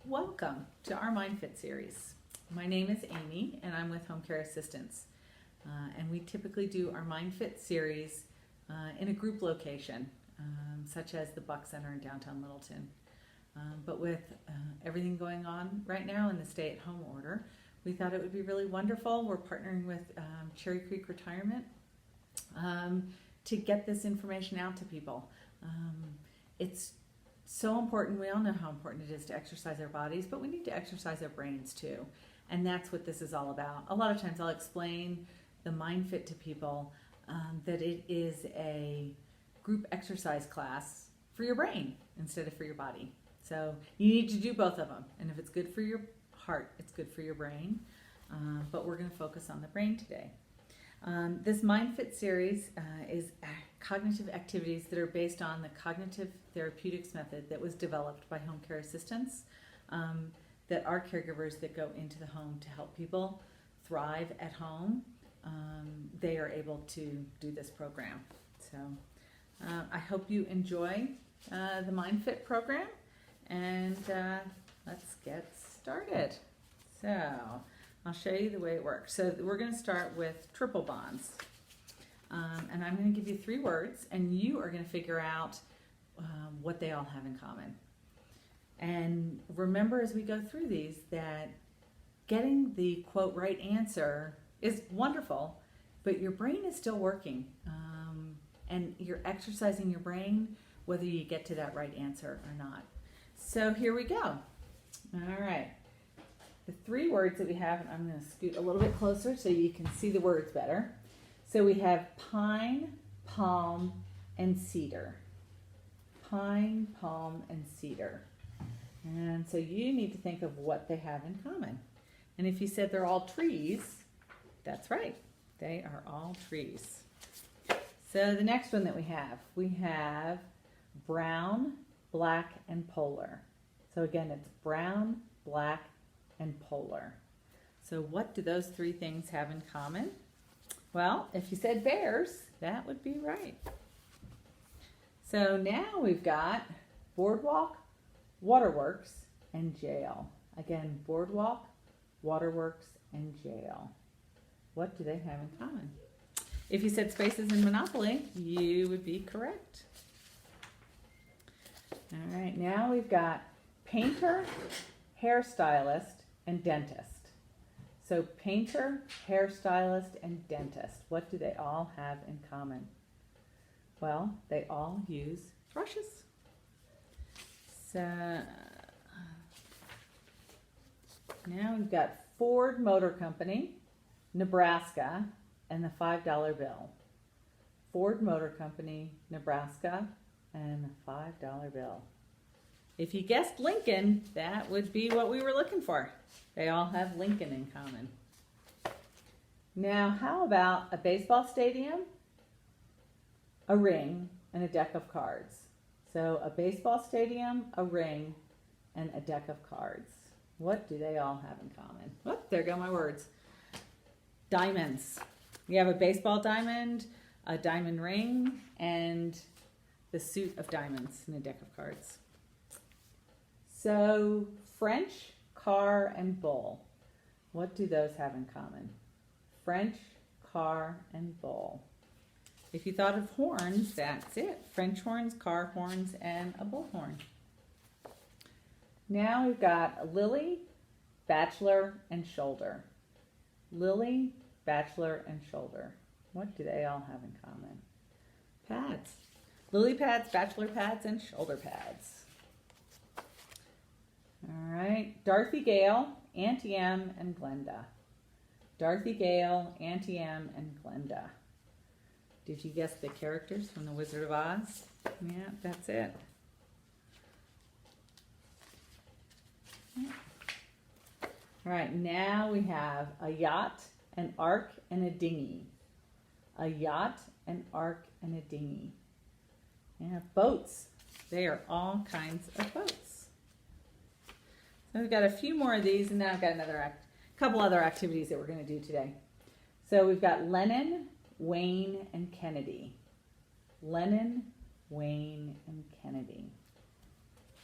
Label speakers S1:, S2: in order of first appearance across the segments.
S1: Welcome to our MindFit series. My name is Amy and I'm with Home Care Assistance. And we typically do our MindFit series in a group location, such as the Buck Center in downtown Littleton. But with everything going on right now in the stay-at-home order, we thought it would be really wonderful. We're partnering with Cherry Creek Retirement to get this information out to people. It's so important. We all know how important it is to exercise our bodies, but we need to exercise our brains too. And that's what this is all about. A lot of times I'll explain the MindFit to people that it is a group exercise class for your brain instead of for your body. So you need to do both of them. And if it's good for your heart, it's good for your brain. But we're going to focus on the brain today. This MindFit series is cognitive activities that are based on the cognitive therapeutics method that was developed by Home Care Assistance, that our caregivers that go into the home to help people thrive at home, they are able to do this program. So I hope you enjoy the MindFit program, and let's get started. So I'll show you the way it works. So we're going to start with triple bonds. And I'm going to give you 3 words, and you are going to figure out what they all have in common. And remember as we go through these that getting the quote right answer is wonderful, but your brain is still working. And you're exercising your brain whether you get to that right answer or not. So here we go. All right. The 3 words that we have, and I'm going to scoot a little bit closer so you can see the words better. So we have pine, palm, and cedar. Pine, palm, and cedar. And so you need to think of what they have in common. And if you said they're all trees, that's right. They are all trees. So the next one that we have brown, black, and polar. So again, it's brown, black, and polar. So what do those 3 things have in common? Well, if you said bears, that would be right. So now we've got boardwalk, waterworks, and jail. Again, boardwalk, waterworks, and jail. What do they have in common? If you said spaces in Monopoly, you would be correct. All right, now we've got painter, hairstylist, and dentist. So painter, hairstylist, and dentist. What do they all have in common? Well, they all use brushes. So now we've got Ford Motor Company, Nebraska, and the $5 bill. Ford Motor Company, Nebraska, and the $5 bill. If you guessed Lincoln, that would be what we were looking for. They all have Lincoln in common. Now, how about a baseball stadium, a ring, and a deck of cards? So a baseball stadium, a ring, and a deck of cards. What do they all have in common? Oh, there go my words. Diamonds. We have a baseball diamond, a diamond ring, and the suit of diamonds in a deck of cards. So French, car, and bull. What do those have in common? French, car, and bull. If you thought of horns, that's it. French horns, car horns, and a bullhorn. Now we've got a lily, bachelor, and shoulder. Lily, bachelor, and shoulder. What do they all have in common? Pads. Lily pads, bachelor pads, and shoulder pads. All right, Dorothy Gale, Auntie Em, and Glenda. Dorothy Gale, Auntie Em, and Glenda. Did you guess the characters from The Wizard of Oz? Yeah, that's it. All right, now we have a yacht, an ark, and a dinghy. A yacht, an ark, and a dinghy. Yeah, boats. They are all kinds of boats. So we've got a few more of these, and now I've got another couple other activities that we're going to do today. So we've got Lennon, Wayne, and Kennedy. Lennon, Wayne, and Kennedy.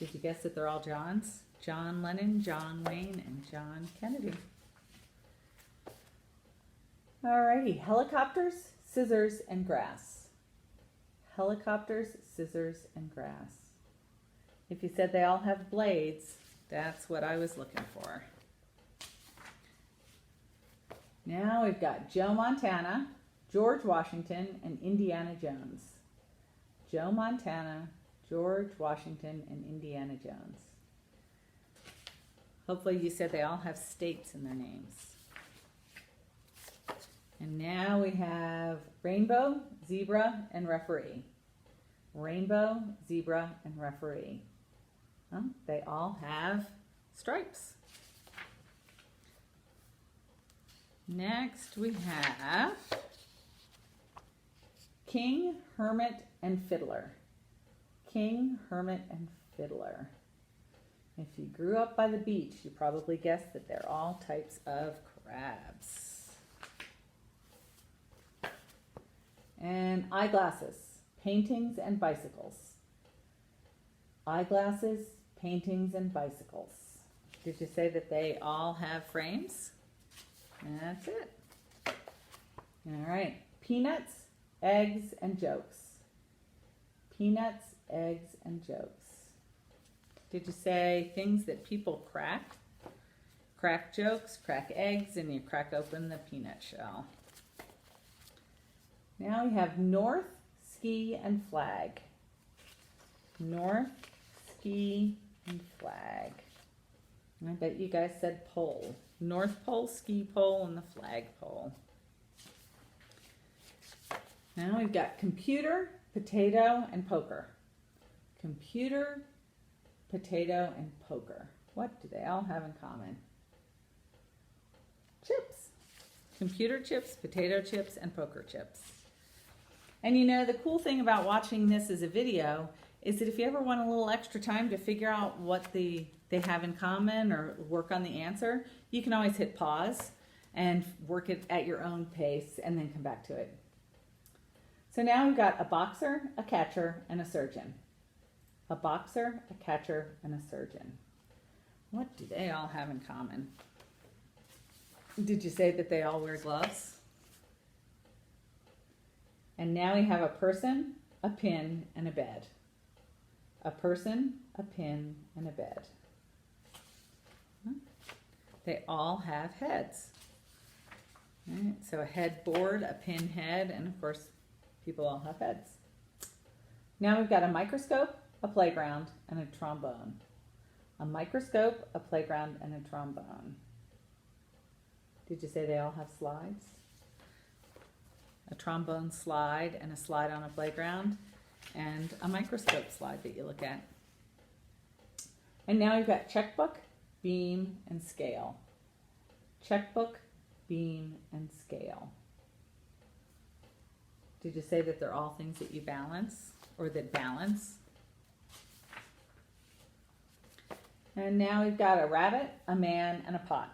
S1: Did you guess that they're all Johns? John Lennon, John Wayne, and John Kennedy. Alrighty, helicopters, scissors, and grass. Helicopters, scissors, and grass. If you said they all have blades, that's what I was looking for. Now we've got Joe Montana, George Washington, and Indiana Jones. Joe Montana, George Washington, and Indiana Jones. Hopefully you said they all have states in their names. And now we have rainbow, zebra, and referee. Rainbow, zebra, and referee. Well, they all have stripes. Next we have king, hermit, and fiddler. King, hermit, and fiddler. If you grew up by the beach, you probably guessed that they're all types of crabs. And eyeglasses, paintings, and bicycles. Eyeglasses, paintings, and bicycles. Did you say that they all have frames? That's it. All right. Peanuts, eggs, and jokes. Peanuts, eggs, and jokes. Did you say things that people crack? Crack jokes, crack eggs, and you crack open the peanut shell. Now we have north, ski, and flag. North, ski, and flag. I bet you guys said pole. North pole, ski pole, and the flag pole. Now we've got computer, potato, and poker. Computer, potato, and poker. What do they all have in common? Chips. Computer chips, potato chips, and poker chips. And you know, the cool thing about watching this as a video is that if you ever want a little extra time to figure out what they have in common or work on the answer, you can always hit pause and work it at your own pace and then come back to it. So now we've got a boxer, a catcher, and a surgeon. A boxer, a catcher, and a surgeon. What do they all have in common? Did you say that they all wear gloves? And now we have a person, a pin, and a bed. A person, a pin, and a bed. They all have heads. All right, so a headboard, a pin head, and of course, people all have heads. Now we've got a microscope, a playground, and a trombone. A microscope, a playground, and a trombone. Did you say they all have slides? A trombone slide and a slide on a playground, and a microscope slide that you look at. And now we've got checkbook, beam, and scale. Checkbook, beam, and scale. Did you say that they're all things that you balance or that balance? And now we've got a rabbit, a man, and a pot.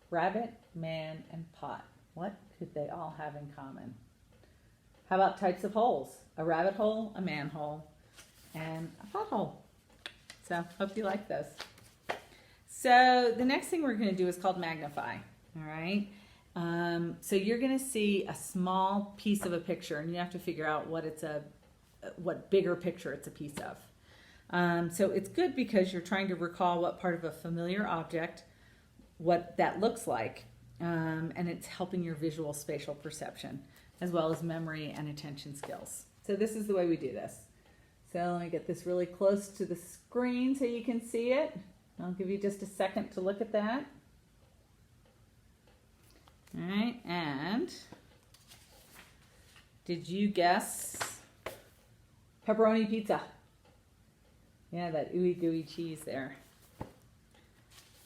S1: Rabbit, man, and pot. What could they all have in common? How about types of holes? A rabbit hole, a manhole, and a pothole. So, hope you like those. So, the next thing we're going to do is called magnify. All right. So you're going to see a small piece of a picture, and you have to figure out what bigger picture it's a piece of. So it's good because you're trying to recall what part of a familiar object, what that looks like, and it's helping your visual spatial perception, as well as memory and attention skills. So this is the way we do this. So let me get this really close to the screen so you can see it. I'll give you just a second to look at that. All right, and did you guess pepperoni pizza? Yeah, that ooey gooey cheese there.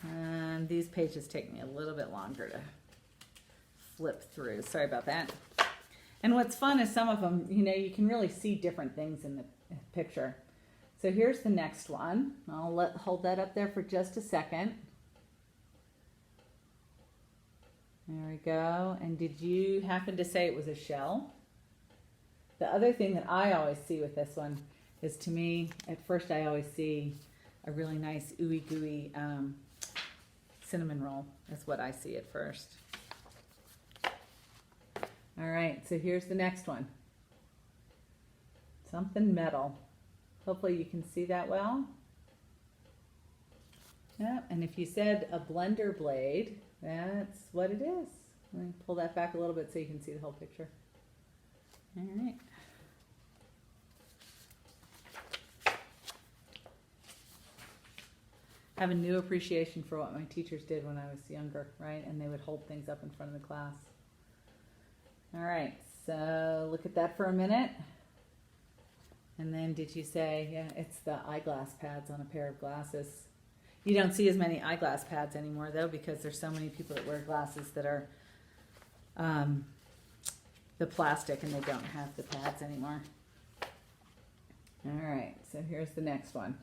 S1: And these pages take me a little bit longer to flip through. Sorry about that. And what's fun is some of them, you can really see different things in the picture. So here's the next one. I'll hold that up there for just a second. There we go. And did you happen to say it was a shell? The other thing that I always see with this one is, to me, at first I always see a really nice ooey gooey cinnamon roll. That's what I see at first. All right, so here's the next one. Something metal. Hopefully you can see that well. Yeah, and if you said a blender blade, that's what it is. Let me pull that back a little bit so you can see the whole picture. All right. I have a new appreciation for what my teachers did when I was younger, right? And they would hold things up in front of the class. All right, so look at that for a minute. And then did you say, yeah, it's the eyeglass pads on a pair of glasses. You don't see as many eyeglass pads anymore, though, because there's so many people that wear glasses that are the plastic and they don't have the pads anymore. All right, so here's the next one.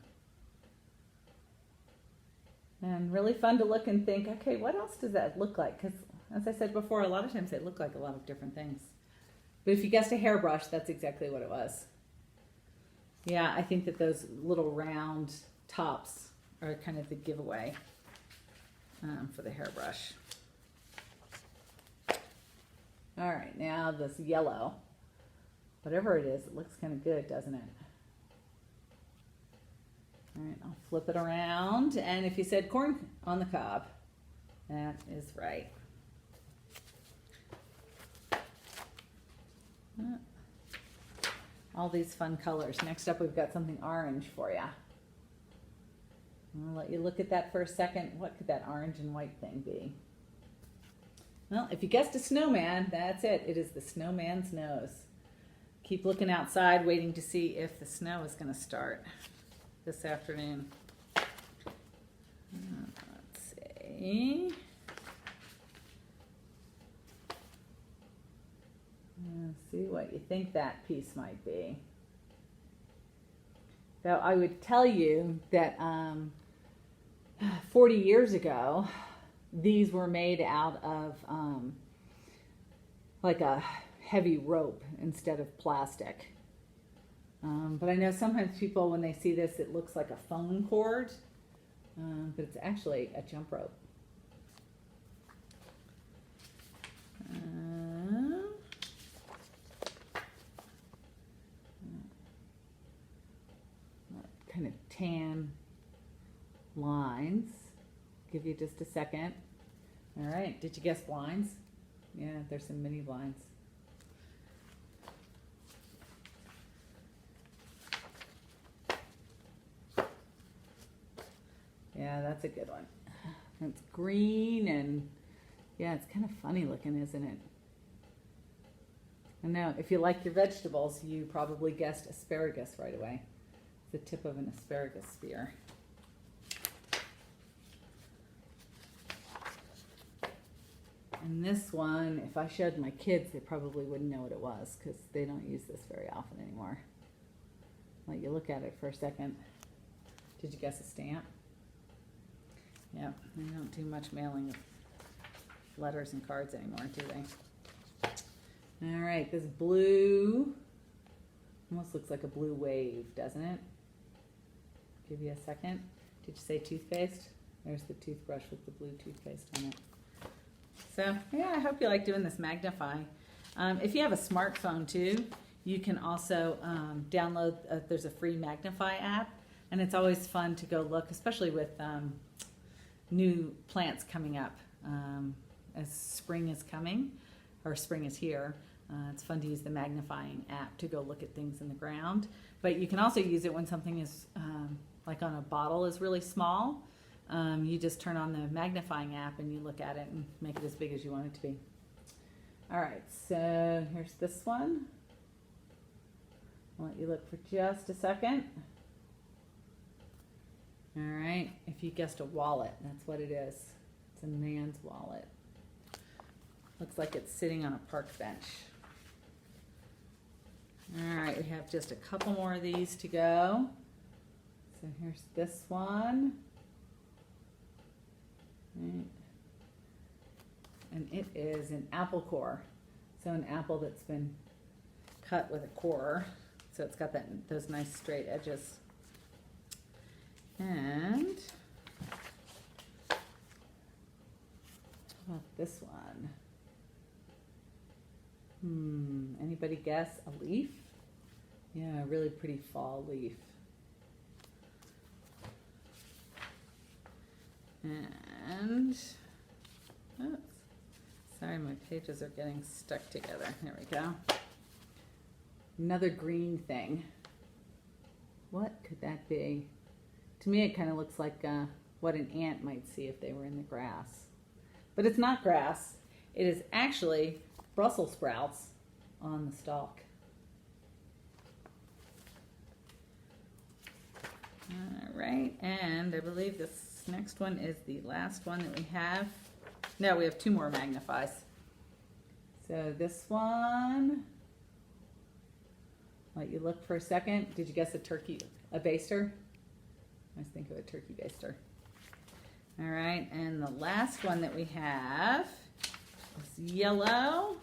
S1: And really fun to look and think, okay, what else does that look like? Because as I said before, a lot of times they look like a lot of different things. But if you guessed a hairbrush, that's exactly what it was. Yeah, I think that those little round tops are kind of the giveaway for the hairbrush. All right, now this yellow. Whatever it is, it looks kind of good, doesn't it? All right, I'll flip it around. And if you said corn on the cob, that is right. All these fun colors. Next up, we've got something orange for you. I'll let you look at that for a second. What could that orange and white thing be? Well, if you guessed a snowman, that's it. It is the snowman's nose. Keep looking outside, waiting to see if the snow is going to start this afternoon. Let's see. Let's see what you think that piece might be. Though I would tell you that 40 years ago, these were made out of like a heavy rope instead of plastic. But I know sometimes people, when they see this, it looks like a phone cord, but it's actually a jump rope. Kind of tan lines. Give you just a second. All right, did you guess blinds? Yeah, there's some mini blinds. Yeah, that's a good one. It's green and yeah, it's kind of funny looking, isn't it? I know, if you like your vegetables, you probably guessed asparagus right away. The tip of an asparagus spear. And this one, if I showed my kids, they probably wouldn't know what it was because they don't use this very often anymore. Let you look at it for a second. Did you guess a stamp? Yeah, they don't do much mailing of letters and cards anymore, do they? All right, this blue almost looks like a blue wave, doesn't it? Give you a second. Did you say toothpaste? There's the toothbrush with the blue toothpaste on it. So, yeah, I hope you like doing this magnify. If you have a smartphone too, you can also download, there's a free magnify app, and it's always fun to go look, especially with new plants coming up. As spring is coming, or spring is here, it's fun to use the magnifying app to go look at things in the ground. But you can also use it when something is, like on a bottle is really small. You just turn on the magnifying app and you look at it and make it as big as you want it to be. All right, so here's this one. I'll let you look for just a second. All right, if you guessed a wallet, that's what it is. It's a man's wallet. Looks like it's sitting on a park bench. All right, we have just a couple more of these to go. So here's this one. Right. And it is an apple core. So an apple that's been cut with a core So it's got those nice straight edges. And how about this one? Anybody guess? A leaf? Yeah, a really pretty fall leaf. And, oops, sorry, my pages are getting stuck together. There we go. Another green thing. What could that be? To me, it kind of looks like what an ant might see if they were in the grass. But it's not grass. It is actually Brussels sprouts on the stalk. All right, and I believe this next one is the last one that we have. No, we have two more magnifies. So this one, let you look for a second. Did you guess a baster? Let's think of a turkey baster. All right, and the last one that we have is yellow.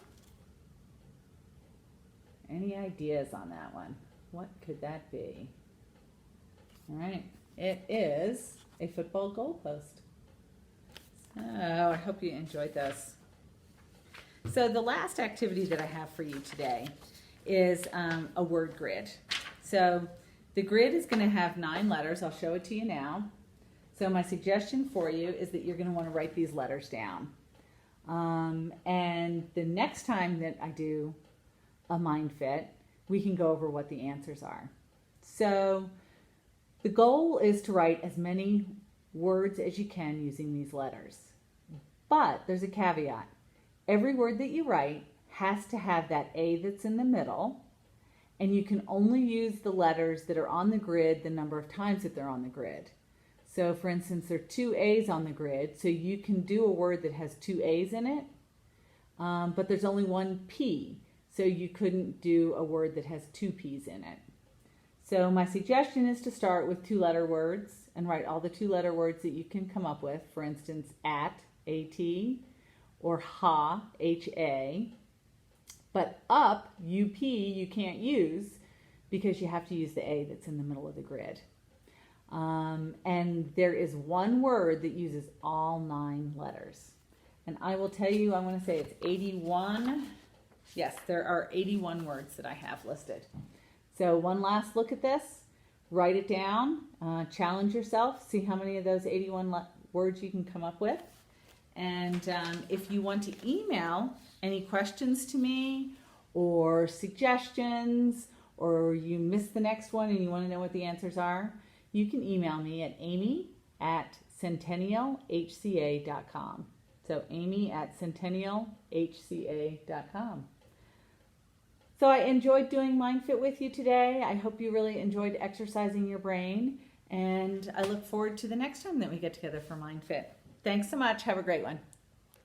S1: Any ideas on that one? What could that be? All right, it is a football goalpost. So I hope you enjoyed this. So the last activity that I have for you today is a word grid. So the grid is going to have 9 letters. I'll show it to you now. So my suggestion for you is that you're going to want to write these letters down. And the next time that I do a Mind Fit, we can go over what the answers are. So the goal is to write as many words as you can using these letters. But there's a caveat. Every word that you write has to have that A that's in the middle, and you can only use the letters that are on the grid the number of times that they're on the grid. So for instance, there are 2 A's on the grid, so you can do a word that has 2 A's in it, but there's only 1 P, so you couldn't do a word that has 2 P's in it. So my suggestion is to start with 2-letter words and write all the 2-letter words that you can come up with. For instance, at, A-T, or ha, H-A. But up, U-P, you can't use because you have to use the A that's in the middle of the grid. And there is one word that uses all 9 letters. And I will tell you, I want to say it's 81. Yes, there are 81 words that I have listed. So one last look at this, write it down, challenge yourself, see how many of those 81 words you can come up with. And if you want to email any questions to me or suggestions, or you missed the next one and you want to know what the answers are, you can email me at amy@centennialhca.com. So amy@centennialhca.com. So I enjoyed doing Mind Fit with you today. I hope you really enjoyed exercising your brain, and I look forward to the next time that we get together for Mind Fit. Thanks so much. Have a great one.